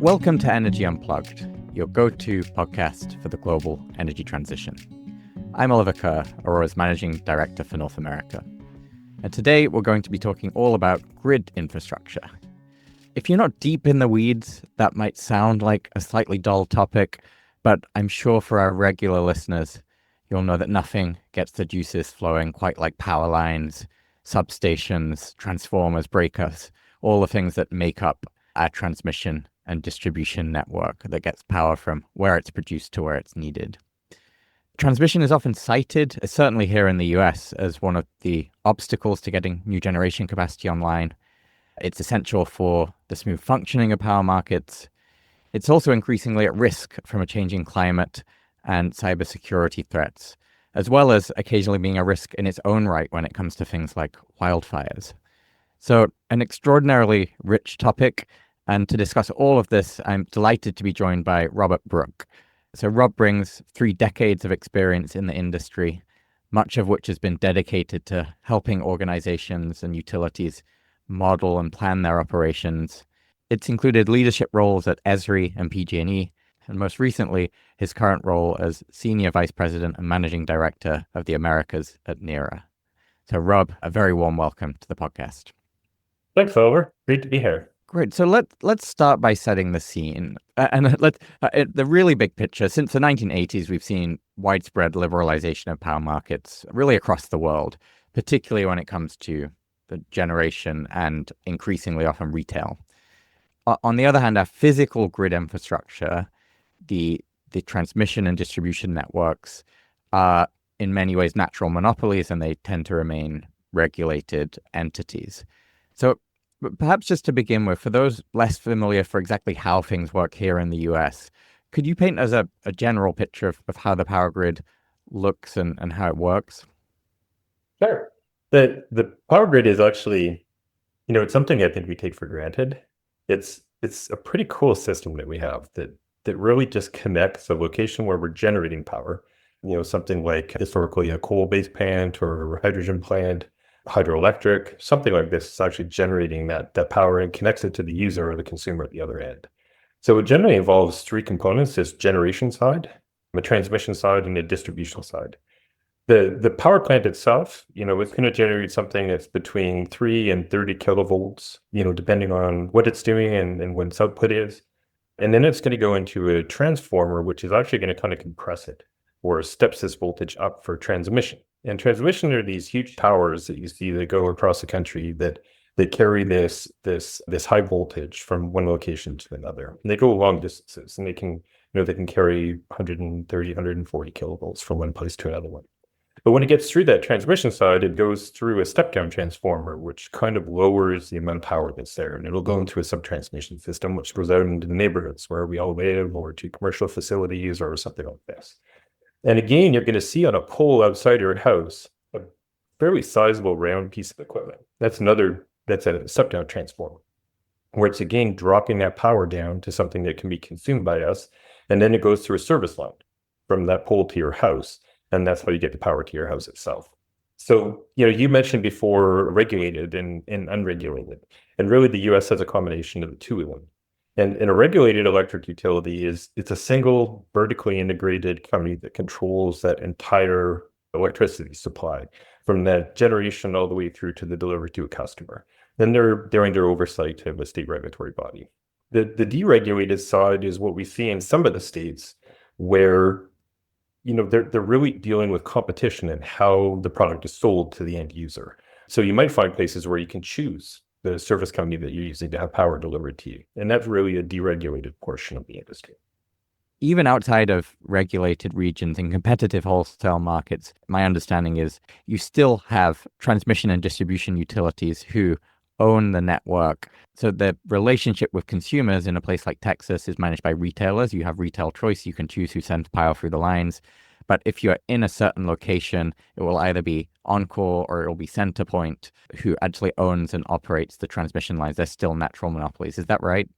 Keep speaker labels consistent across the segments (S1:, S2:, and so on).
S1: Welcome to Energy Unplugged, your go-to podcast for the global energy transition. I'm Oliver Kerr, Aurora's Managing Director for North America. And today we're going to be talking all about grid infrastructure. If you're not deep in the weeds, that might sound like a slightly dull topic, but I'm sure for our regular listeners, you'll know that nothing gets the juices flowing quite like power lines, substations, transformers, breakers, all the things that make up our transmission and distribution network that gets power from where it's produced to where it's needed. Transmission is often cited, certainly here in the US, as one of the obstacles to getting new generation capacity online. It's essential for the smooth functioning of power markets. It's also increasingly at risk from a changing climate and cybersecurity threats, as well as occasionally being a risk in its own right when it comes to things like wildfires. So an extraordinarily rich topic. And to discuss all of this, I'm delighted to be joined by Robert Brook. So Rob brings 3 decades of experience in the industry, much of which has been dedicated to helping organizations and utilities model and plan their operations. It's included leadership roles at Esri and PG&E, and most recently, his current role as Senior Vice President and Managing Director of the Americas at Neara. So Rob, a very warm welcome to the podcast.
S2: Thanks, Oliver. Great to be here.
S1: Great. So let's start by setting the scene. The really big picture. Since the 1980s, we've seen widespread liberalization of power markets really across the world, particularly when it comes to the generation and increasingly often retail. On the other hand, our physical grid infrastructure, the transmission and distribution networks, are in many ways natural monopolies, and they tend to remain regulated entities. So perhaps just to begin with, for those less familiar for exactly how things work here in the US, could you paint us a general picture of how the power grid looks and how it works?
S2: Sure. The power grid is actually, it's something I think we take for granted. It's a pretty cool system that we have that really just connects the location where we're generating power. Something like historically a coal-based plant or a hydrogen plant, hydroelectric, something like this is actually generating that power and connects it to the user or the consumer at the other end. So it generally involves 3 components: this generation side, a transmission side, and a distribution side. The power plant itself, it's going to generate something that's between 3 and 30 kilovolts, depending on what it's doing and what its output is. And then it's going to go into a transformer, which is actually going to kind of compress it or steps this voltage up for transmission. And transmission are these huge towers that you see that go across the country that carry this high voltage from one location to another. And they go long distances, and they can carry 130, 140 kilovolts from one place to another one. But when it gets through that transmission side, it goes through a step-down transformer, which kind of lowers the amount of power that's there. And it'll go into a sub-transmission system, which goes out into the neighborhoods where we all live, or to commercial facilities or something like this. And again, you're going to see on a pole outside your house a fairly sizable round piece of equipment. That's a step-down transformer, where it's again dropping that power down to something that can be consumed by us. And then it goes through a service line from that pole to your house. And that's how you get the power to your house itself. So, you mentioned before regulated and unregulated. And really the US has a combination of the two of them. And a regulated electric utility it's a single vertically integrated company that controls that entire electricity supply from that generation all the way through to the delivery to a customer. Then they're under oversight of a state regulatory body. The deregulated side is what we see in some of the states where they're really dealing with competition and how the product is sold to the end user. So you might find places where you can choose the service company that you're using to have power delivered to you. And that's really a deregulated portion of the industry.
S1: Even outside of regulated regions and competitive wholesale markets, my understanding is you still have transmission and distribution utilities who own the network. So the relationship with consumers in a place like Texas is managed by retailers. You have retail choice. You can choose who sends power through the lines. But if you're in a certain location, it will either be Encore or it will be Centerpoint who actually owns and operates the transmission lines. They're still natural monopolies. Is that right?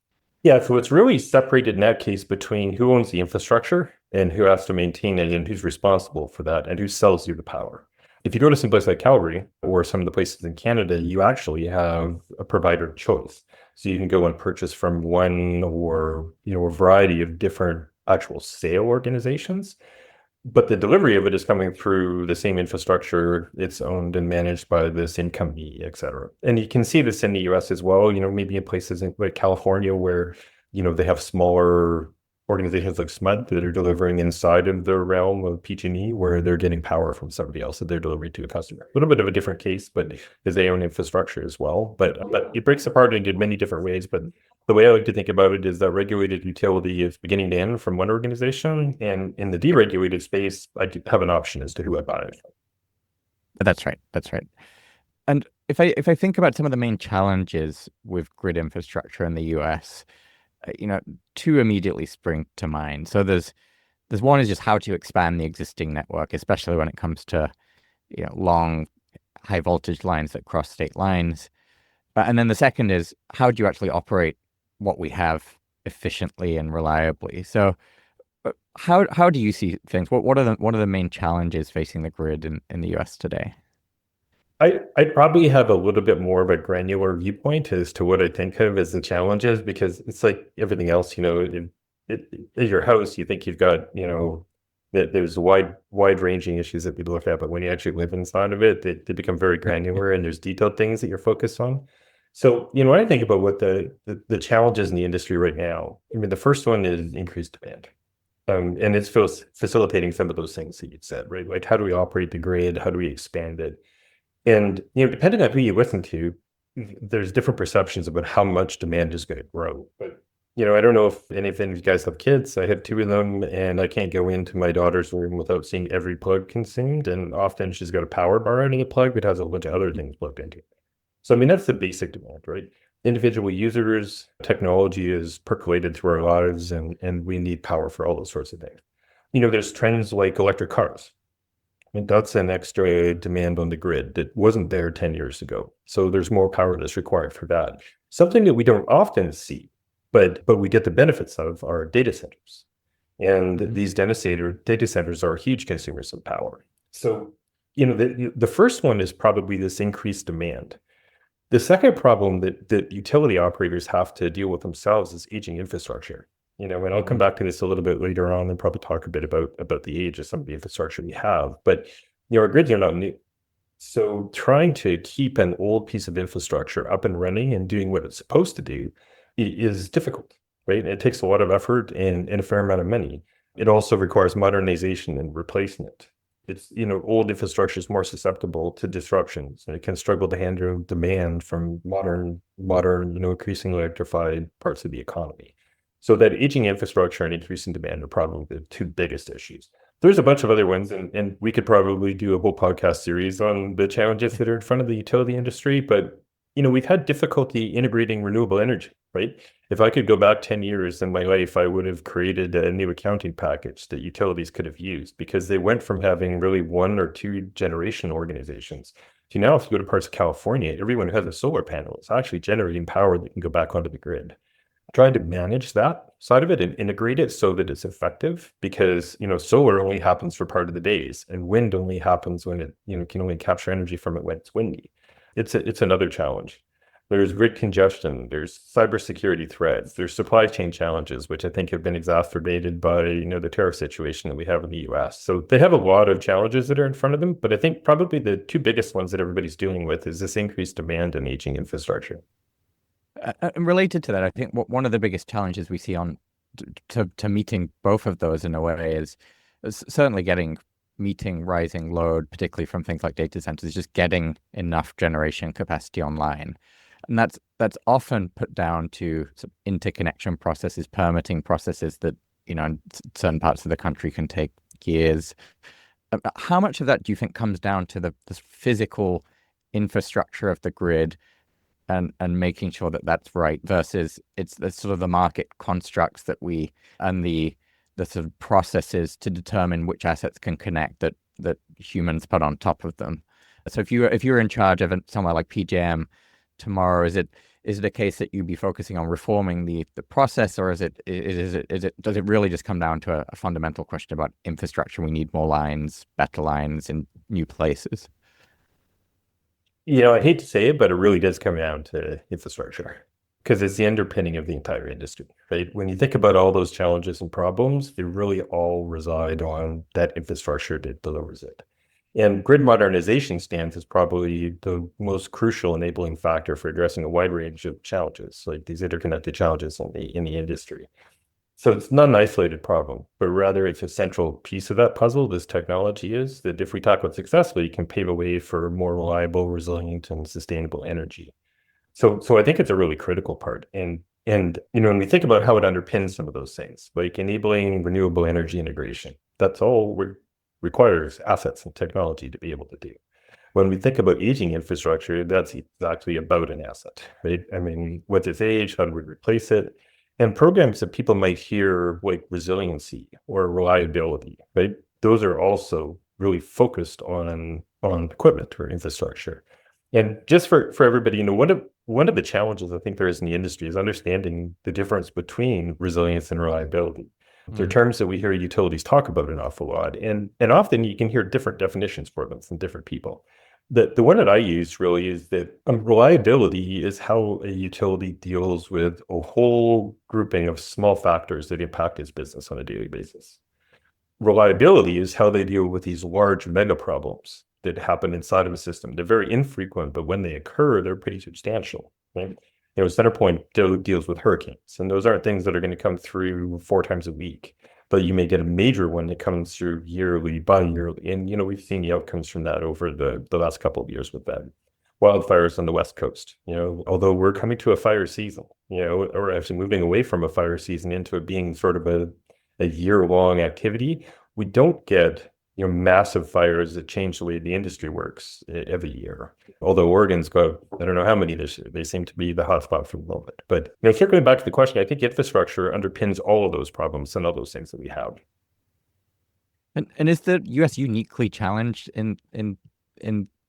S2: Yeah, so it's really separated in that case between who owns the infrastructure and who has to maintain it and who's responsible for that and who sells you the power. If you go to some place like Calgary or some of the places in Canada, you actually have a provider of choice. So you can go and purchase from one or, a variety of different actual sale organizations. But the delivery of it is coming through the same infrastructure. It's owned and managed by the same company, et cetera. And you can see this in the US as well, maybe in places like California where, they have smaller organizations like SMUD that are delivering inside of the realm of PG&E where they're getting power from somebody else that they're delivering to a customer. A little bit of a different case, but because they own infrastructure as well. But it breaks apart into many different ways. But the way I like to think about it is that regulated utility is beginning to end from one organization, and in the deregulated space, I do have an option as to who I buy it from.
S1: That's right. That's right. And if I think about some of the main challenges with grid infrastructure in the US, two immediately spring to mind. So there's one is just how to expand the existing network, especially when it comes to long high voltage lines that cross state lines. And then the second is how do you actually operate what we have efficiently and reliably? So how do you see things? What are the main challenges facing the grid in the US today?
S2: I probably have a little bit more of a granular viewpoint as to what I think of as the challenges, because it's like everything else, in your house, you think you've got, that there's wide-ranging issues that we look at, but when you actually live inside of it, they become very granular and there's detailed things that you're focused on. So, when I think about what the challenges in the industry right now, the first one is increased demand. And it's facilitating some of those things that you said, right? Like, how do we operate the grid? How do we expand it? And, depending on who you listen to, there's different perceptions about how much demand is going to grow. But, I don't know if any of you guys have kids. I have two of them, and I can't go into my daughter's room without seeing every plug consumed. And often she's got a power bar in a plug that has a bunch of other things plugged into it. So, that's the basic demand, right? Individual users, technology is percolated through our lives, and we need power for all those sorts of things. There's trends like electric cars. That's an extra demand on the grid that wasn't there 10 years ago. So there's more power that's required for that. Something that we don't often see, but we get the benefits of are data centers. And these data centers are huge consumers of power. So, the first one is probably this increased demand. The second problem that utility operators have to deal with themselves is aging infrastructure. And I'll come back to this a little bit later on and probably talk a bit about the age of some of the infrastructure we have. But, our grids are not new. So trying to keep an old piece of infrastructure up and running and doing what it's supposed to do is difficult, right? It takes a lot of effort and a fair amount of money. It also requires modernization and replacement. It's, old infrastructure is more susceptible to disruptions, and it can struggle to handle demand from modern, increasingly electrified parts of the economy. So that aging infrastructure and increasing demand are probably the two biggest issues. There's a bunch of other ones, and we could probably do a whole podcast series on the challenges that are in front of the utility industry. But, we've had difficulty integrating renewable energy, right? If I could go back 10 years in my life, I would have created a new accounting package that utilities could have used, because they went from having really one or two generation organizations to now, if you go to parts of California, everyone who has a solar panel is actually generating power that can go back onto the grid. Trying to manage that side of it and integrate it so that it's effective, because solar only happens for part of the days, and wind only happens when it can only capture energy from it when it's windy. It's another challenge. There's grid congestion, there's cybersecurity threats, there's supply chain challenges, which I think have been exacerbated by the tariff situation that we have in the US. So they have a lot of challenges that are in front of them, but I think probably the two biggest ones that everybody's dealing with is this increased demand and aging infrastructure.
S1: And related to that, I think one of the biggest challenges we see to meeting both of those in a way is certainly meeting rising load, particularly from things like data centers, just getting enough generation capacity online. And that's often put down to some interconnection processes, permitting processes that, in certain parts of the country can take years. How much of that do you think comes down to the physical infrastructure of the grid and making sure that that's right versus it's the sort of the market constructs and the sort of processes to determine which assets can connect that humans put on top of them? So if you're in charge of somewhere like PJM tomorrow, is it a case that you'd be focusing on reforming the process, or does it really just come down to a fundamental question about infrastructure? We need more lines, better lines in new places.
S2: I hate to say it, but it really does come down to infrastructure. because it's the underpinning of the entire industry, right? When you think about all those challenges and problems, they really all reside on that infrastructure that delivers it. And grid modernization stands as probably the most crucial enabling factor for addressing a wide range of challenges, like these interconnected challenges in the industry. So it's not an isolated problem, but rather it's a central piece of that puzzle. This technology is that if we tackle it successfully, it can pave a way for more reliable, resilient, and sustainable energy. So I think it's a really critical part. And when we think about how it underpins some of those things, like enabling renewable energy integration, that's all requires assets and technology to be able to do. When we think about aging infrastructure, that's exactly about an asset, right? I mean, what's its age? How do we replace it? And programs that people might hear like resiliency or reliability, right? Those are also really focused on equipment or infrastructure. And just for everybody, one of the challenges I think there is in the industry is understanding the difference between resilience and reliability. They're terms that we hear utilities talk about an awful lot, and often you can hear different definitions for them from different people. The one that I use really is that reliability is how a utility deals with a whole grouping of small factors that impact its business on a daily basis. Reliability is how they deal with these large mega problems that happen inside of a system. They're very infrequent, but when they occur, they're pretty substantial, right? CenterPoint deals with hurricanes, and those aren't things that are going to come through 4 times a week, but you may get a major one that comes through yearly, bi-yearly, and we've seen the outcomes from that over the last couple of years with that. Wildfires on the West Coast, although we're coming to a fire season, or actually moving away from a fire season into it being sort of a year-long activity, we don't get massive fires that change the way the industry works every year. Although Oregon's got, I don't know how many this year, they seem to be the hotspot for the moment. But circling back to the question, I think infrastructure underpins all of those problems and all those things that we have.
S1: And is the US uniquely challenged in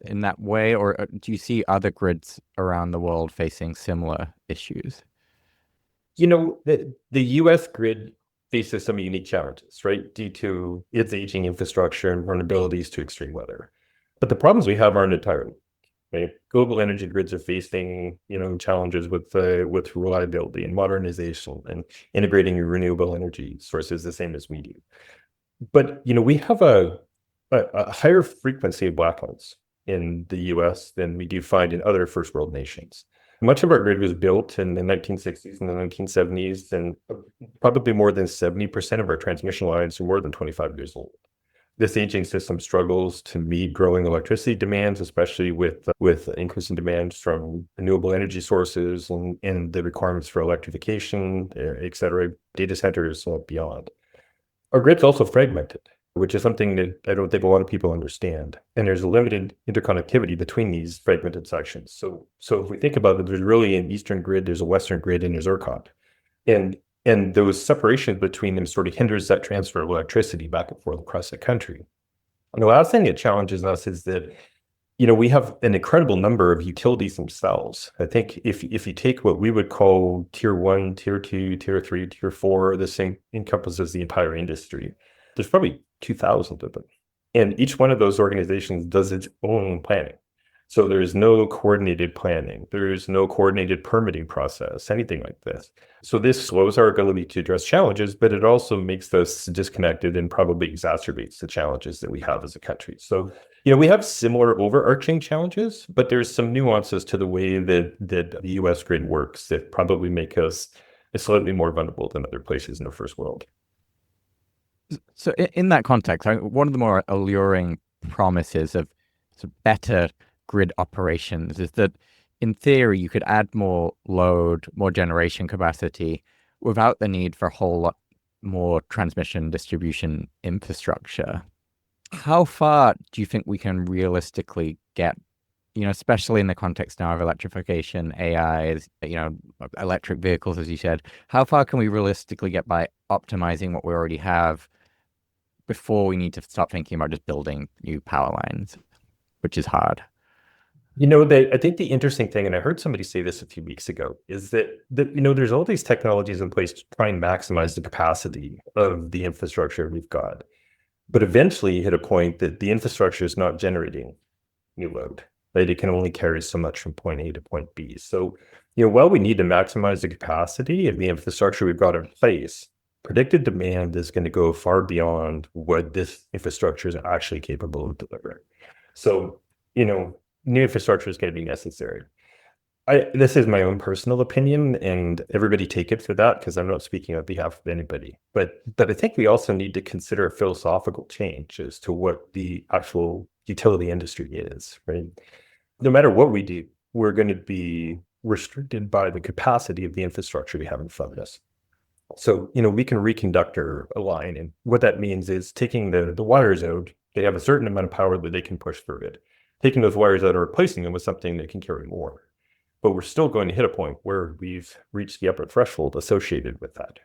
S1: that way, or do you see other grids around the world facing similar issues?
S2: The US grid faces some unique challenges, right? Due to its aging infrastructure and vulnerabilities to extreme weather. But the problems we have aren't entirely, right? Global energy grids are facing, challenges with reliability and modernization and integrating renewable energy sources the same as we do. But, we have a higher frequency of blackouts in the US than we do find in other first world nations. Much of our grid was built in the 1960s and the 1970s, and probably more than 70% of our transmission lines are more than 25 years old. This aging system struggles to meet growing electricity demands, especially with increasing demands from renewable energy sources and the requirements for electrification, et cetera, data centers and beyond. Our grid's also fragmented, which is something that I don't think a lot of people understand. And there's a limited interconnectivity between these fragmented sections. So if we think about it, there's really an eastern grid, there's a western grid, and there's ERCOT. And those separations between them sort of hinders that transfer of electricity back and forth across the country. And the last thing that challenges us is that, we have an incredible number of utilities themselves. I think if you take what we would call tier 1, tier 2, tier 3, tier 4, this thing encompasses the entire industry. There's probably 2,000 of them. And each one of those organizations does its own planning. So there's no coordinated planning. There's no coordinated permitting process, anything like this. So this slows our ability to address challenges, but it also makes us disconnected and probably exacerbates the challenges that we have as a country. So, we have similar overarching challenges, but there's some nuances to the way that the US grid works that probably make us slightly more vulnerable than other places in the first world.
S1: So in that context, one of the more alluring promises of better grid operations is that in theory, you could add more load, more generation capacity without the need for a whole lot more transmission distribution infrastructure. How far do you think we can realistically get, especially in the context now of electrification, AI, electric vehicles, as you said? How far can we realistically get by optimizing what we already have before we need to start thinking about just building new power lines, which is hard?
S2: I think the interesting thing, and I heard somebody say this a few weeks ago, is that there's all these technologies in place to try and maximize the capacity of the infrastructure we've got. But eventually you hit a point that the infrastructure is not generating new load, right? It can only carry so much from point A to point B. So While we need to maximize the capacity of the infrastructure we've got in place, predicted demand is going to go far beyond what this infrastructure is actually capable of delivering. So, new infrastructure is going to be necessary. This is my own personal opinion, and everybody take it for that because I'm not speaking on behalf of anybody. But I think we also need to consider a philosophical change as to what the actual utility industry is, right? No matter what we do, we're going to be restricted by the capacity of the infrastructure we have in front of us. So, we can reconductor a line, and what that means is taking the wires out. They have a certain amount of power that they can push through it. Taking those wires out and replacing them with something that can carry more. But we're still going to hit a point where we've reached the upper threshold associated with that.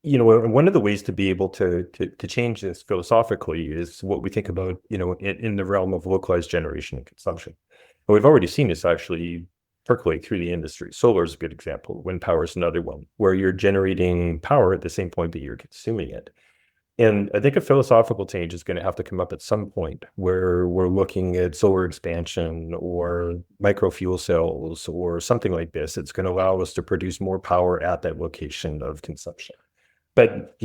S2: One of the ways to be able to change this philosophically is what we think about, in the realm of localized generation and consumption. And we've already seen this actually percolate through the industry. Solar is a good example. Wind power is another one, where you're generating power at the same point that you're consuming it. And I think a philosophical change is going to have to come up at some point where we're looking at solar expansion or micro fuel cells or something like this. It's going to allow us to produce more power at that location of consumption. But,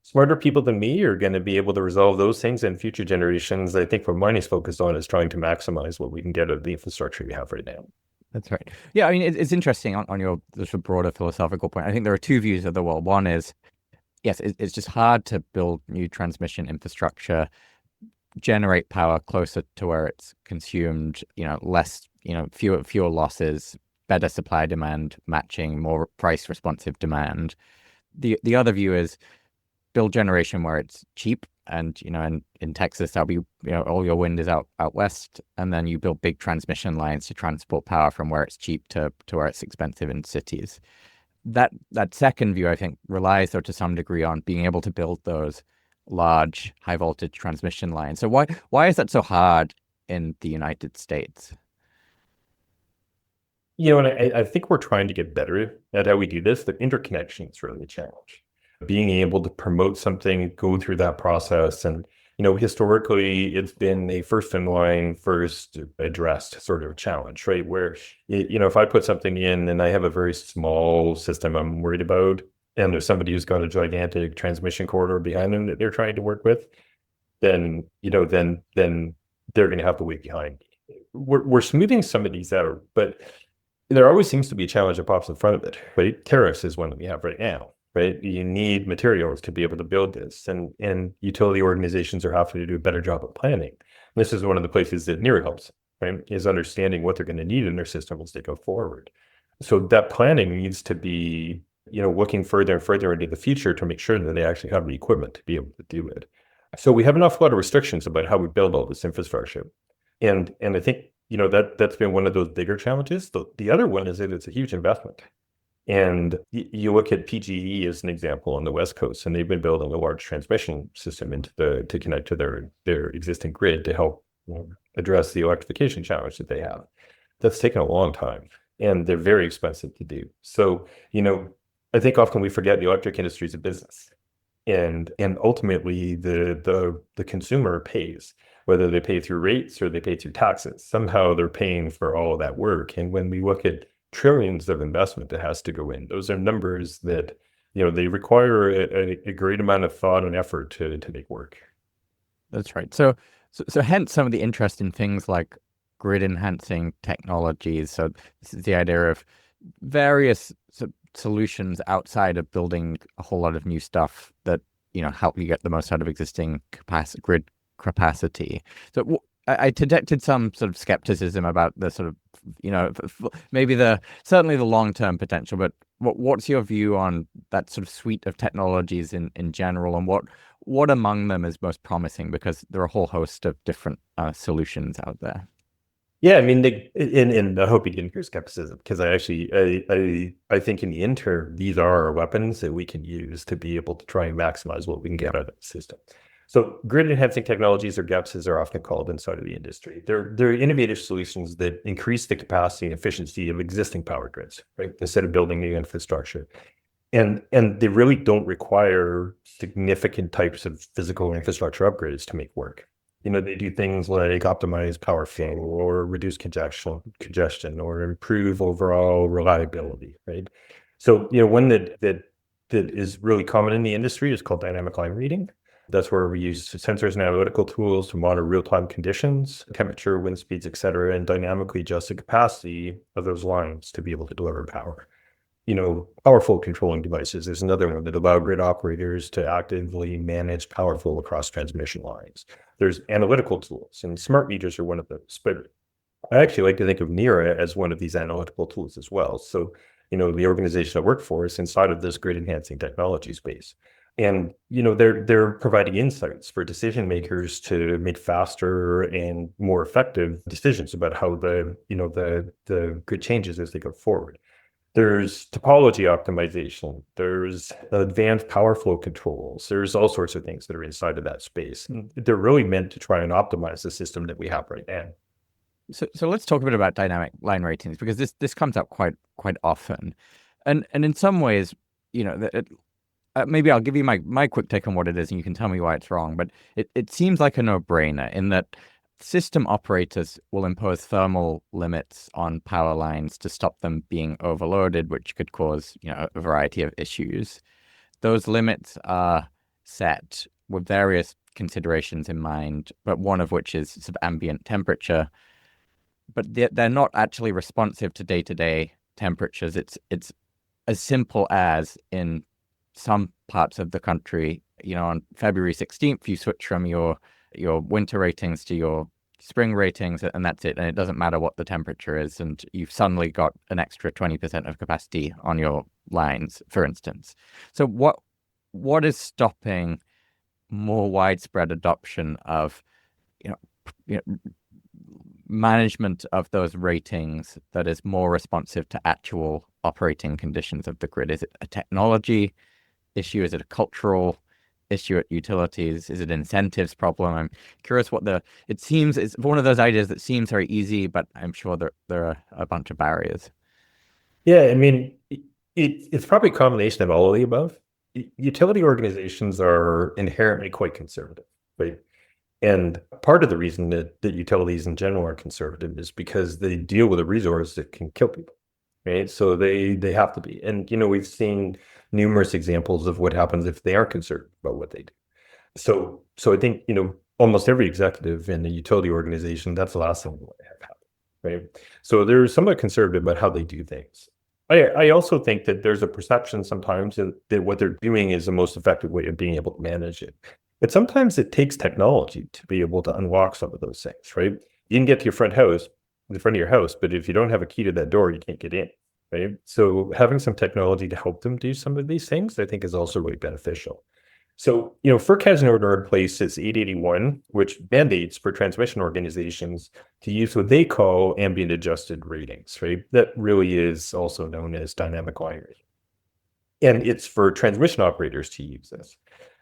S2: smarter people than me are going to be able to resolve those things in future generations. I think what mine is focused on is trying to maximize what we can get out of the infrastructure we have right now.
S1: That's right. Yeah, I mean, it's interesting on your sort of broader philosophical point. I think there are two views of the world. One is, yes, it's just hard to build new transmission infrastructure, generate power closer to where it's consumed, less, fewer losses, better supply demand matching, more price responsive demand. The other view is build generation where it's cheap, and in Texas that'll be all your wind is out west, and then you build big transmission lines to transport power from where it's cheap to where it's expensive in cities. That second view, I think, relies, though, to some degree on being able to build those large high voltage transmission lines. So why is that so hard in the United States?
S2: And I think we're trying to get better at how we do this. The interconnection is really a challenge. Being able to promote something, go through that process. And, historically, it's been a first in line, first addressed sort of challenge, right? Where, if I put something in and I have a very small system I'm worried about, and there's somebody who's got a gigantic transmission corridor behind them that they're trying to work with, then they're going to have to wait behind. We're smoothing some of these out, but there always seems to be a challenge that pops in front of it, right? Tariffs is one that we have right now, right? You need materials to be able to build this, and utility organizations are having to do a better job of planning. And this is one of the places that Neara helps, right? Is understanding what they're going to need in their system as they go forward. So that planning needs to be, looking further and further into the future to make sure that they actually have the equipment to be able to do it. So we have an awful lot of restrictions about how we build all this infrastructure. And I think, that's been one of those bigger challenges. The other one is that it's a huge investment. And you look at PG&E as an example on the West Coast, and they've been building a large transmission system to connect to their existing grid to help address the electrification challenge that they have. That's taken a long time, and they're very expensive to do. So, I think often we forget the electric industry is a business, and ultimately the consumer pays, whether they pay through rates or they pay through taxes. Somehow they're paying for all of that work. And when we look at trillions of investment that has to go in, those are numbers that, they require a great amount of thought and effort to make work.
S1: That's right. So hence some of the interesting things like grid enhancing technologies. So this is the idea of various solutions outside of building a whole lot of new stuff that, help you get the most out of existing grid capacity. So I detected some sort of skepticism about the sort of, maybe certainly the long-term potential, but what's your view on that sort of suite of technologies in general, and what among them is most promising? Because there are a whole host of different solutions out there.
S2: Yeah, I mean, and I hope you didn't hear skepticism, because I think in the interim, these are our weapons that we can use to be able to try and maximize what we can get out of the system. So grid enhancing technologies, or GEPs, as they're often called inside of the industry, they're innovative solutions that increase the capacity and efficiency of existing power grids, right? Instead of building new infrastructure. And they really don't require significant types of physical infrastructure upgrades to make work. They do things like optimize power flow or reduce congestion or improve overall reliability, right? So, one that is really common in the industry is called dynamic line reading. That's where we use sensors and analytical tools to monitor real-time conditions, temperature, wind speeds, et cetera, and dynamically adjust the capacity of those lines to be able to deliver power. Power flow controlling devices is another one that allow grid operators to actively manage power flow across transmission lines. There's analytical tools, and smart meters are one of those. But I actually like to think of Neara as one of these analytical tools as well. So, the organization I work for is inside of this grid enhancing technology space. And, they're providing insights for decision makers to make faster and more effective decisions about how the grid changes as they go forward. There's topology optimization. There's advanced power flow controls. There's all sorts of things that are inside of that space. And they're really meant to try and optimize the system that we have right now.
S1: So let's talk a bit about dynamic line ratings, because this comes up quite often, and in some ways, maybe I'll give you my quick take on what it is, and you can tell me why it's wrong. But it seems like a no-brainer in that system operators will impose thermal limits on power lines to stop them being overloaded, which could cause a variety of issues. Those limits are set with various considerations in mind, but one of which is sort of ambient temperature. But they're not actually responsive to day-to-day temperatures. It's as simple as in some parts of the country, on February 16th, you switch from your winter ratings to your spring ratings, and that's it. And it doesn't matter what the temperature is, and you've suddenly got an extra 20% of capacity on your lines, for instance. So what is stopping more widespread adoption of management of those ratings that is more responsive to actual operating conditions of the grid? Is it a technology issue? Is it a cultural issue at utilities? Is it an incentives problem? I'm curious it seems it's one of those ideas that seems very easy, but I'm sure there are a bunch of barriers.
S2: Yeah, I mean, it's probably a combination of all of the above. Utility organizations are inherently quite conservative, right? And part of the reason that utilities in general are conservative is because they deal with a resource that can kill people, right? So they have to be. And, we've seen numerous examples of what happens if they aren't conservative about what they do. So I think, almost every executive in a utility organization, that's the last thing they want to have happen, right? So they're somewhat conservative about how they do things. I also think that there's a perception sometimes that what they're doing is the most effective way of being able to manage it. But sometimes it takes technology to be able to unlock some of those things, right? You can get to the front of your house, but if you don't have a key to that door, you can't get in, right? So having some technology to help them do some of these things, I think, is also really beneficial. So, FERC has an order in place, it's 881, which mandates for transmission organizations to use what they call ambient adjusted ratings, right? That really is also known as dynamic line rating. And it's for transmission operators to use this.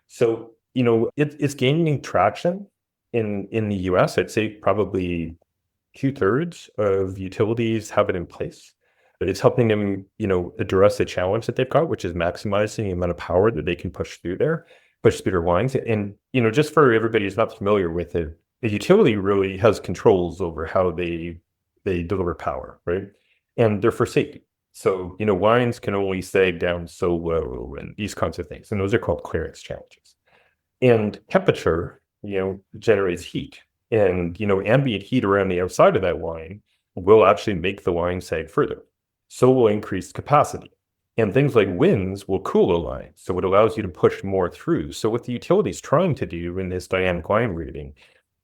S2: So, it's gaining traction in the US. I'd say probably 2/3 of utilities have it in place. But it's helping them, address the challenge that they've got, which is maximizing the amount of power that they can push through their lines. And, just for everybody who's not familiar with it, the utility really has controls over how they deliver power, right? And they're for safety. So, lines can only sag down so low and these kinds of things. And those are called clearance challenges. And temperature, generates heat. And, ambient heat around the outside of that line will actually make the line sag further. So will increase capacity. And things like winds will cool a line. So it allows you to push more through. So what the utility is trying to do in this dynamic line rating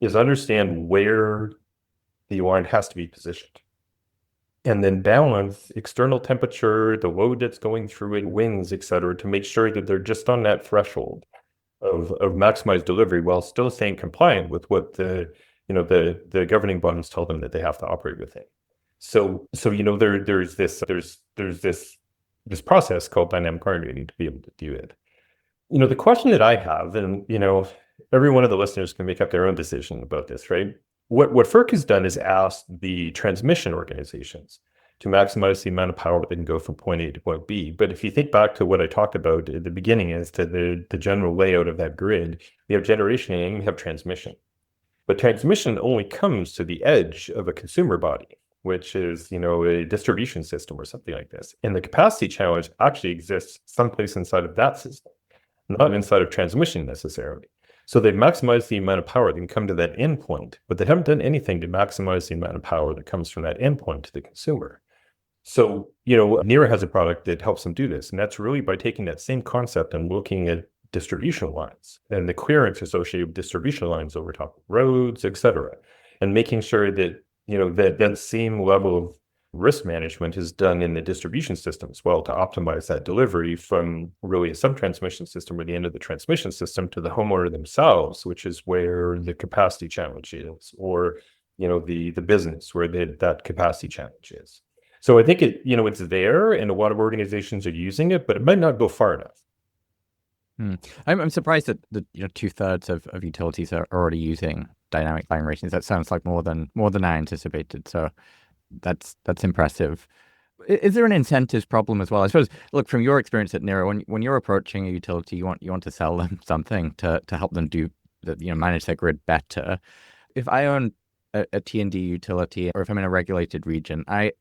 S2: is understand where the line has to be positioned. And then balance external temperature, the load that's going through it, winds, et cetera, to make sure that they're just on that threshold of maximized delivery while still staying compliant with what the governing bodies tell them that they have to operate within. So there's this process called dynamic line rating to be able to do it. The question that I have, and every one of the listeners can make up their own decision about this, right? What FERC has done is asked the transmission organizations to maximize the amount of power that can go from point A to point B. But if you think back to what I talked about at the beginning as to the general layout of that grid, we have generation and we have transmission. But transmission only comes to the edge of a consumer body, which is, a distribution system or something like this. And the capacity challenge actually exists someplace inside of that system, not inside of transmission necessarily. So they've maximized the amount of power that can come to that endpoint, but they haven't done anything to maximize the amount of power that comes from that endpoint to the consumer. So, Neara has a product that helps them do this. And that's really by taking that same concept and looking at distribution lines and the clearance associated with distribution lines over top of roads, et cetera, and making sure that, that same level of risk management is done in the distribution system as well to optimize that delivery from really a sub-transmission system or the end of the transmission system to the homeowner themselves, which is where the capacity challenge is, or, the business where that capacity challenge is. So I think it's there, and a lot of organizations are using it, but it might not go far enough.
S1: I'm surprised that 2/3 of utilities are already using dynamic line ratings. That sounds like more than I anticipated. So that's impressive. Is there an incentives problem as well? I suppose, look, from your experience at Neara, when you're approaching a utility, you want to sell them something to help them do manage their grid better. If I own a T&D utility, or if I'm in a regulated region, I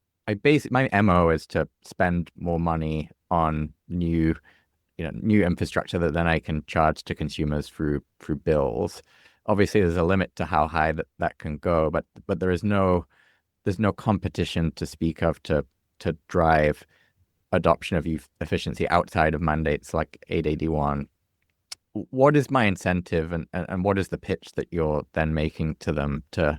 S1: basically, my MO is to spend more money on new infrastructure that then I can charge to consumers through bills. Obviously, there's a limit to how high that can go, but there's no competition to speak of to drive adoption of efficiency outside of mandates like 881. What is my incentive, and what is the pitch that you're then making to them to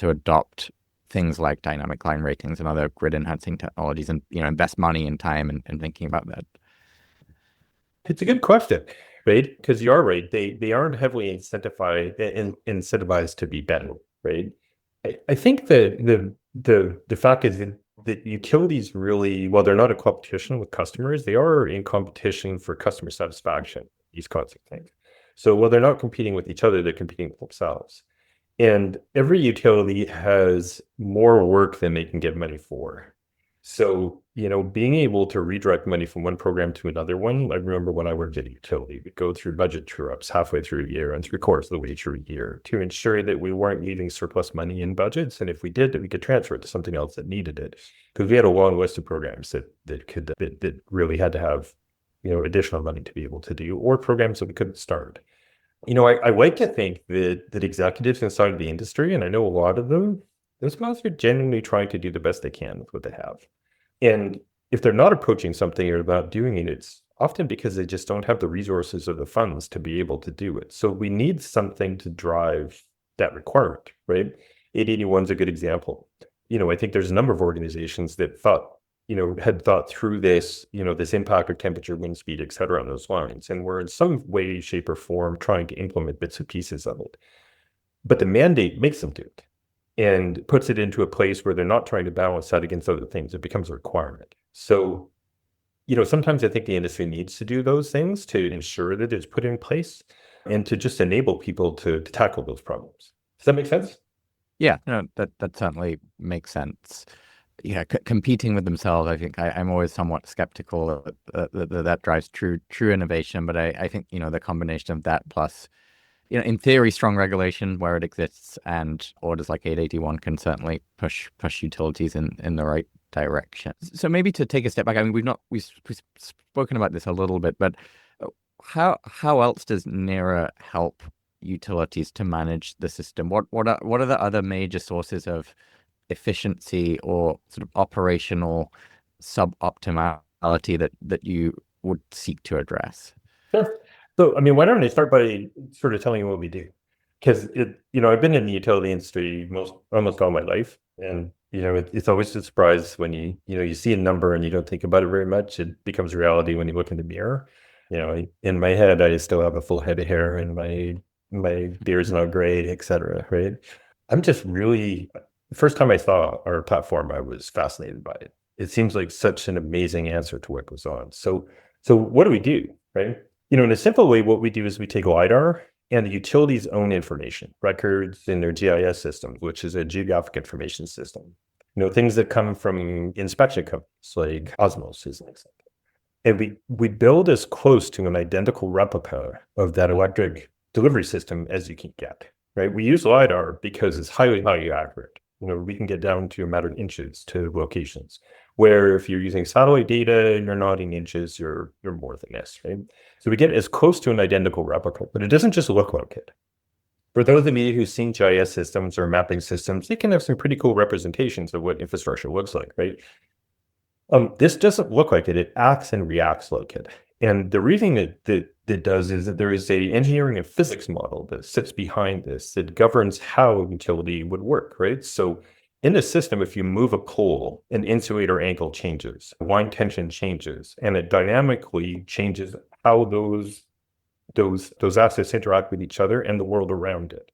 S1: adopt things like dynamic line ratings and other grid enhancing technologies, and invest money and time in thinking about that?
S2: It's a good question, right? Because you are right. They aren't heavily incentivized to be better, right? I think that the fact is that utilities really, while they're not in competition with customers, they are in competition for customer satisfaction, these kinds of things. So while they're not competing with each other, they're competing with themselves. And every utility has more work than they can get money for. So, being able to redirect money from one program to another one, I remember when I worked at a utility, we'd go through budget true-ups halfway through a year and 3/4 of the way through a year to ensure that we weren't leaving surplus money in budgets. And if we did, that we could transfer it to something else that needed it. Because we had a long list of programs that really had to have, additional money to be able to do, or programs that we couldn't start. I like to think that executives inside of the industry, and I know a lot of them, those guys are genuinely trying to do the best they can with what they have. And if they're not approaching something or not doing it, it's often because they just don't have the resources or the funds to be able to do it. So we need something to drive that requirement, right? 881 is a good example. I think there's a number of organizations that had thought through this, this impact of temperature, wind speed, et cetera, on those lines. And we're in some way, shape, or form trying to implement bits and pieces of it. But the mandate makes them do it and puts it into a place where they're not trying to balance that against other things. It becomes a requirement. So, sometimes I think the industry needs to do those things to ensure that it's put in place and to just enable people to tackle those problems. Does that make sense?
S1: Yeah, no, that certainly makes sense. Yeah, competing with themselves, I think I'm always somewhat skeptical that drives true innovation. But I think, the combination of that plus, in theory, strong regulation where it exists, and orders like 881 can certainly push utilities in the right direction. So maybe to take a step back, I mean, we've spoken about this a little bit, but how else does Neara help utilities to manage the system? What are the other major sources of efficiency or sort of operational suboptimality that you would seek to address?
S2: Sure. So, why don't I start by sort of telling you what we do? Because I've been in the utility industry almost all my life, and it's always a surprise when you see a number and you don't think about it very much. It becomes reality when you look in the mirror. In my head, I still have a full head of hair, and my beard's not gray, et cetera. Right? I'm just really, the first time I saw our platform, I was fascinated by it. It seems like such an amazing answer to what goes on. So what do we do, right? In a simple way, what we do is we take LiDAR and the utility's own information, records in their GIS system, which is a geographic information system. Things that come from inspection companies like Osmos is an example. And we build as close to an identical replica of that electric delivery system as you can get, right? We use LiDAR because it's highly, highly accurate. We can get down to a matter of inches to locations, where if you're using satellite data, you're not in inches, you're more than this, right? So we get as close to an identical replica, but it doesn't just look like it. For those of you who've seen GIS systems or mapping systems, they can have some pretty cool representations of what infrastructure looks like, right? This doesn't look like it. It acts and reacts like it. And the reason that does is that there is a engineering and physics model that sits behind this that governs how a utility would work, right? So in the system, if you move a pole, an insulator angle changes, line tension changes, and it dynamically changes how those assets interact with each other and the world around it.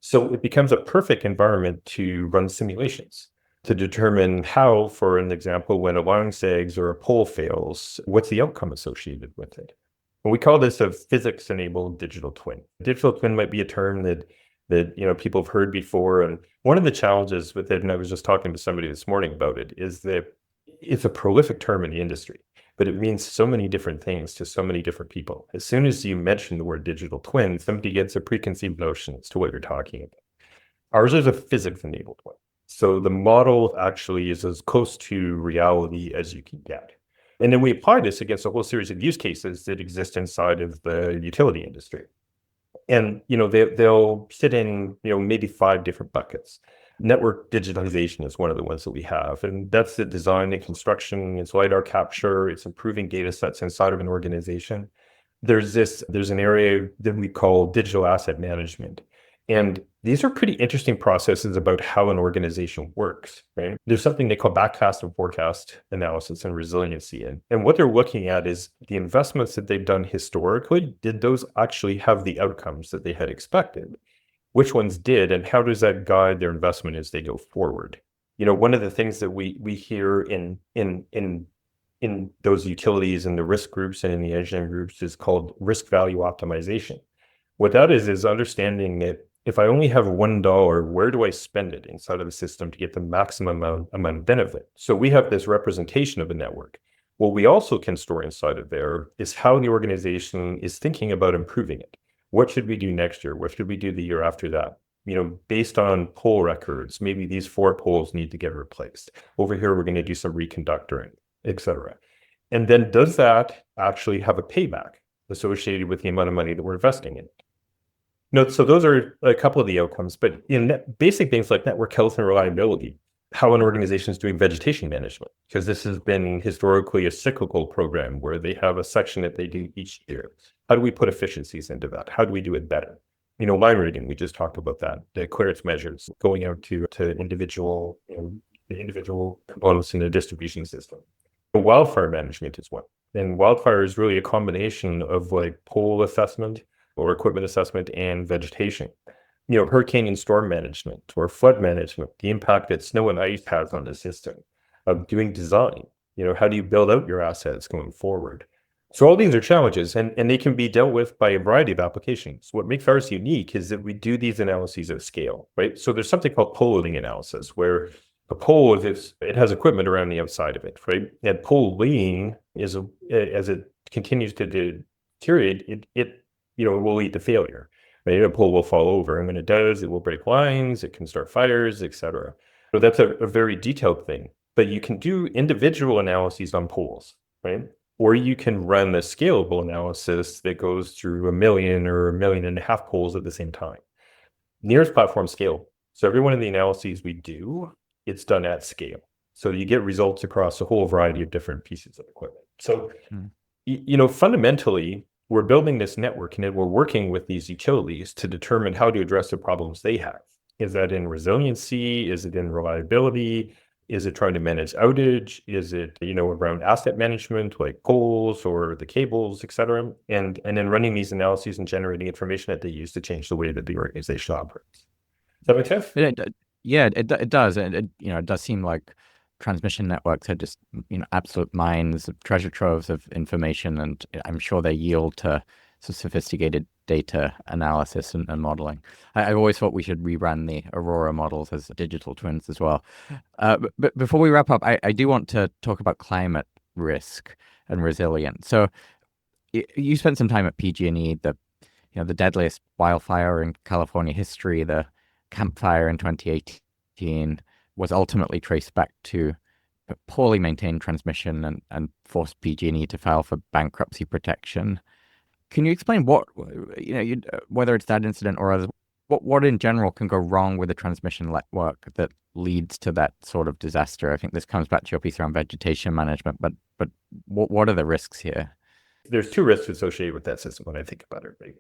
S2: So it becomes a perfect environment to run simulations to determine how, for an example, when a line sags or a pole fails, what's the outcome associated with it. And we call this a physics-enabled digital twin. Digital twin might be a term that people have heard before. And one of the challenges with it, and I was just talking to somebody this morning about it, is that it's a prolific term in the industry, but it means so many different things to so many different people. As soon as you mention the word digital twin, somebody gets a preconceived notion as to what you're talking about. Ours is a physics-enabled one. So the model actually is as close to reality as you can get. And then we apply this against a whole series of use cases that exist inside of the utility industry. And, they'll sit in, maybe 5 different buckets. Network digitalization is one of the ones that we have. And that's the design and construction, it's LiDAR capture, it's improving data sets inside of an organization. There's an area that we call digital asset management. And these are pretty interesting processes about how an organization works, right? There's something they call backcast and forecast analysis and resiliency. And what they're looking at is the investments that they've done historically, did those actually have the outcomes that they had expected? Which ones did, and how does that guide their investment as they go forward? One of the things that we hear in those utilities and the risk groups and in the engineering groups is called risk value optimization. What that is understanding that if I only have $1, where do I spend it inside of the system to get the maximum amount of benefit? So we have this representation of a network. What we also can store inside of there is how the organization is thinking about improving it. What should we do next year? What should we do the year after that? Based on pole records, maybe these 4 poles need to get replaced. Over here, we're going to do some reconductoring, et cetera. And then does that actually have a payback associated with the amount of money that we're investing in? So those are a couple of the outcomes, but in basic things like network health and reliability, how an organization is doing vegetation management, because this has been historically a cyclical program where they have a section that they do each year. How do we put efficiencies into that? How do we do it better? Line rigging, we just talked about that, the clearance measures, going out to individual, the individual components in the distribution system. Wildfire management is one. And wildfire is really a combination of like pole assessment or equipment assessment and vegetation. Hurricane and storm management or flood management, the impact that snow and ice has on the system, of doing design. How do you build out your assets going forward? So all these are challenges, and they can be dealt with by a variety of applications. What makes ours unique is that we do these analyses at scale, right? So there's something called pole loading analysis, where a pole, it has equipment around the outside of it, right? And pole lean as it continues to deteriorate, it will lead to failure. Right? A pole will fall over, and when it does, it will break lines, it can start fires, etc. So that's a very detailed thing. But you can do individual analyses on poles, right? Or you can run a scalable analysis that goes through 1 million or 1.5 million poles at the same time. Neara's platform scale. So every one of the analyses we do, it's done at scale. So you get results across a whole variety of different pieces of equipment. So, fundamentally, we're building this network, and then we're working with these utilities to determine how to address the problems they have. Is that in resiliency? Is it in reliability? Is it trying to manage outage? Is it, around asset management, like poles or the cables, et cetera? And then running these analyses and generating information that they use to change the way that the organization operates. Does that make sense?
S1: It does. And it does seem like transmission networks are just, absolute mines of treasure troves of information, and I'm sure they yield to sophisticated data analysis and modeling. I've always thought we should rerun the Aurora models as digital twins as well. But before we wrap up, I do want to talk about climate risk and resilience. So you spent some time at PG&E, the the deadliest wildfire in California history, the Camp Fire in 2018, was ultimately traced back to poorly maintained transmission and forced PG&E to file for bankruptcy protection. Can you explain whether it's that incident or others, what in general can go wrong with the transmission network that leads to that sort of disaster? I think this comes back to your piece around vegetation management, but what are the risks here?
S2: There's two risks associated with that system when I think about it, right?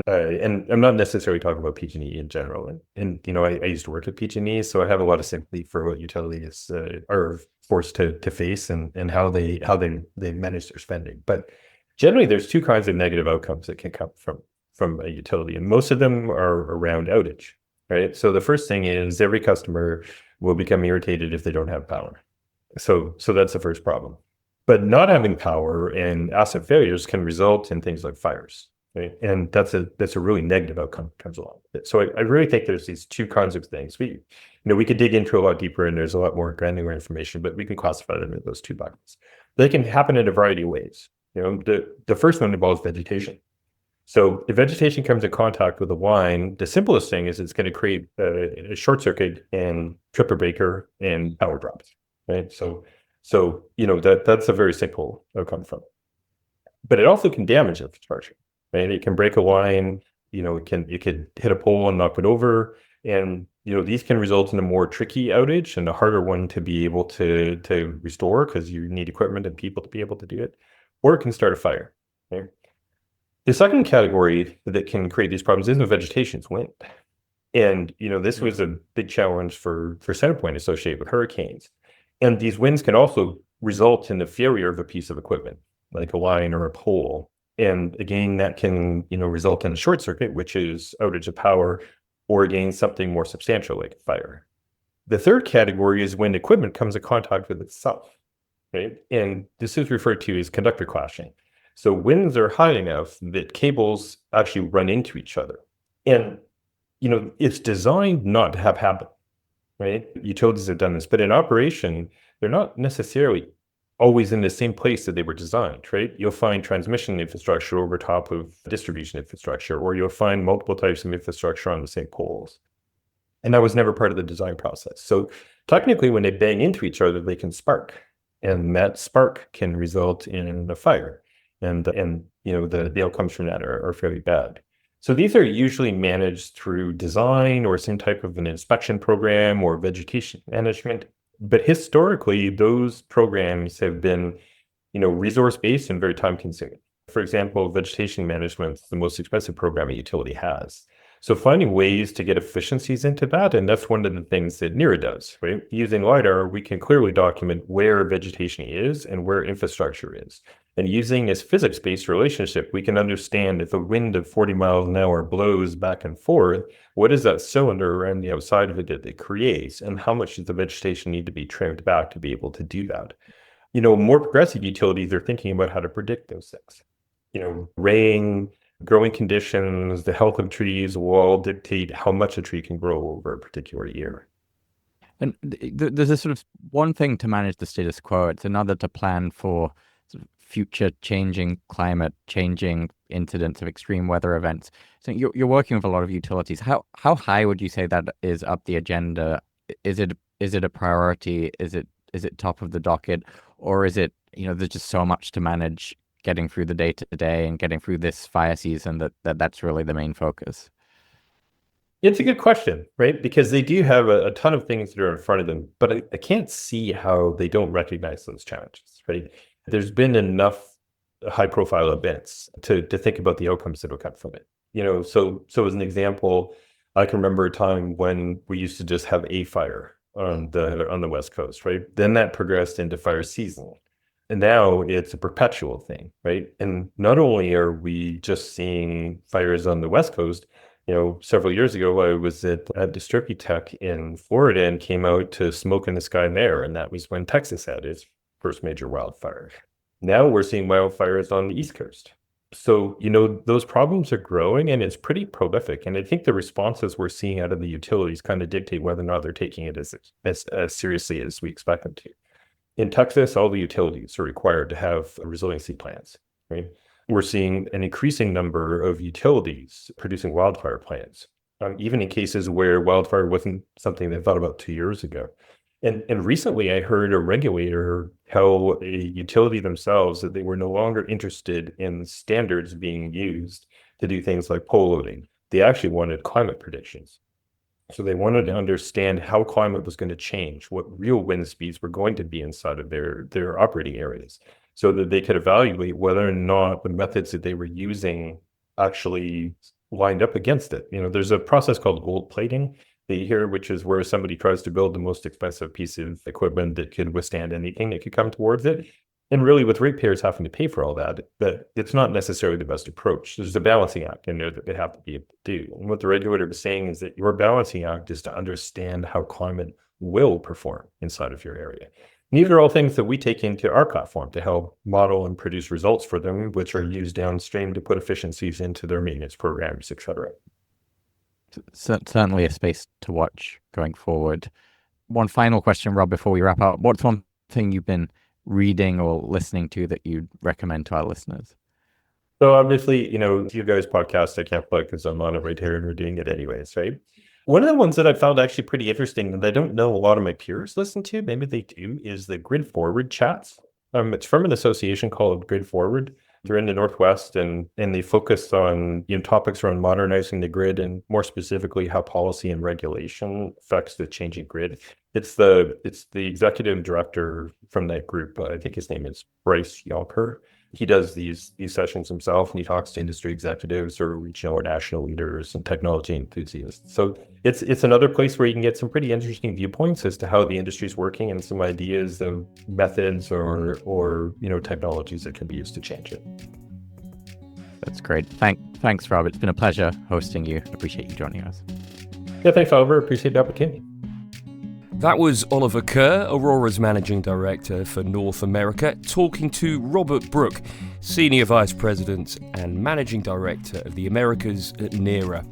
S2: And I'm not necessarily talking about PG&E in general. And I used to work at PG&E, so I have a lot of sympathy for what utilities are forced to face and how they manage their spending. But generally, there's two kinds of negative outcomes that can come from a utility, and most of them are around outage, right? So the first thing is every customer will become irritated if they don't have power. So that's the first problem. But not having power and asset failures can result in things like fires, right? And that's a really negative outcome that comes along with it. So I really think there's these two kinds of things. We could dig into a lot deeper, and there's a lot more granular information, but we can classify them into those two buckets. They can happen in a variety of ways. The first one involves vegetation. So if vegetation comes in contact with a line, the simplest thing is it's going to create a short circuit and trip a breaker and power drops, right? So that's a very simple outcome from it. But it also can damage infrastructure, right? It can break a line, it could hit a pole and knock it over. And, these can result in a more tricky outage and a harder one to be able to restore because you need equipment and people to be able to do it. Or it can start a fire, right? The second category that can create these problems isn't vegetation, it's wind. And, this was a big challenge for Centerpoint associated with hurricanes. And these winds can also result in the failure of a piece of equipment, like a line or a pole. And again, that can, result in a short circuit, which is outage of power, or again, something more substantial like a fire. The third category is when equipment comes in contact with itself, right? And this is referred to as conductor clashing. So winds are high enough that cables actually run into each other. And, it's designed not to have happen, right? Utilities have done this, but in operation, they're not necessarily always in the same place that they were designed, right? You'll find transmission infrastructure over top of distribution infrastructure, or you'll find multiple types of infrastructure on the same poles. And that was never part of the design process. So technically, when they bang into each other, they can spark. And that spark can result in a fire. And the outcomes from that are fairly bad. So these are usually managed through design or some type of an inspection program or vegetation management. But historically, those programs have been, resource-based and very time-consuming. For example, vegetation management is the most expensive program a utility has. So finding ways to get efficiencies into that, and that's one of the things that Neara does, right? Using LiDAR, we can clearly document where vegetation is and where infrastructure is. And using this physics-based relationship, we can understand if a wind of 40 miles an hour blows back and forth, what is that cylinder around the outside of it that it creates, and how much does the vegetation need to be trimmed back to be able to do that? More progressive utilities are thinking about how to predict those things. Rain, growing conditions, the health of trees will all dictate how much a tree can grow over a particular year.
S1: And there's a sort of one thing to manage the status quo. It's another to plan for sort of future changing climate, changing incidents of extreme weather events. So you're working with a lot of utilities. How high would you say that is up the agenda? Is it a priority? Is it top of the docket, or is it there's just so much to manage getting through the day to day and getting through this fire season that's really the main focus?
S2: It's a good question, right? Because they do have a ton of things that are in front of them, but I can't see how they don't recognize those challenges, right? There's been enough high-profile events to think about the outcomes that will come from it. So as an example, I can remember a time when we used to just have a fire on the West Coast, right? Then that progressed into fire season. And now it's a perpetual thing, right? And not only are we just seeing fires on the West Coast, several years ago, I was at Distributech in Florida and came out to smoke in the sky there. And that was when Texas had its first major wildfire. Now we're seeing wildfires on the East Coast. So, those problems are growing and it's pretty prolific. And I think the responses we're seeing out of the utilities kind of dictate whether or not they're taking it as seriously as we expect them to. In Texas, all the utilities are required to have resiliency plans, right? we're seeing an increasing number of utilities producing wildfire plans, even in cases where wildfire wasn't something they thought about 2 years ago. And recently I heard a regulator tell a utility themselves that they were no longer interested in standards being used to do things like pole loading. They actually wanted climate predictions. So they wanted to understand how climate was going to change, what real wind speeds were going to be inside of their operating areas, so that they could evaluate whether or not the methods that they were using actually lined up against it. There's a process called gold plating that you hear, which is where somebody tries to build the most expensive piece of equipment that could withstand anything that could come towards it. And really, with ratepayers having to pay for all that, it's not necessarily the best approach. There's a balancing act in there that they have to be able to do. And what the regulator is saying is that your balancing act is to understand how climate will perform inside of your area. And these are all things that we take into our platform to help model and produce results for them, which are used downstream to put efficiencies into their maintenance programs, et cetera.
S1: Certainly a space to watch going forward. One final question, Rob, before we wrap up. What's one thing you've been reading or listening to that you'd recommend to our listeners?
S2: So obviously, you guys podcast, I can't plug because I'm on it right here and we're doing it anyways, right? One of the ones that I found actually pretty interesting that I don't know a lot of my peers listen to, maybe they do, is the Grid Forward chats. It's from an association called Grid Forward. They're in the Northwest and they focus on topics around modernizing the grid and more specifically how policy and regulation affects the changing grid. It's the executive director from that group. I think his name is Bryce Yalker. He does these sessions himself, and he talks to industry executives or regional or national leaders and technology enthusiasts. So it's another place where you can get some pretty interesting viewpoints as to how the industry is working and some ideas of methods or technologies that can be used to change it.
S1: That's great. Thanks, Rob. It's been a pleasure hosting you. Appreciate you joining us.
S2: Yeah, thanks, Oliver. Appreciate the opportunity.
S3: That was Oliver Kerr, Aurora's Managing Director for North America, talking to Robert Brook, Senior Vice President and Managing Director of the Americas at Neara.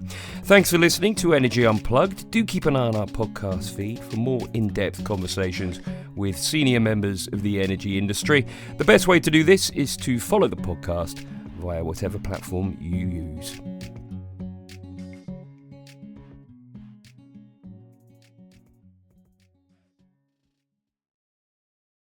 S3: Thanks for listening to Energy Unplugged. Do keep an eye on our podcast feed for more in-depth conversations with senior members of the energy industry. The best way to do this is to follow the podcast via whatever platform you use.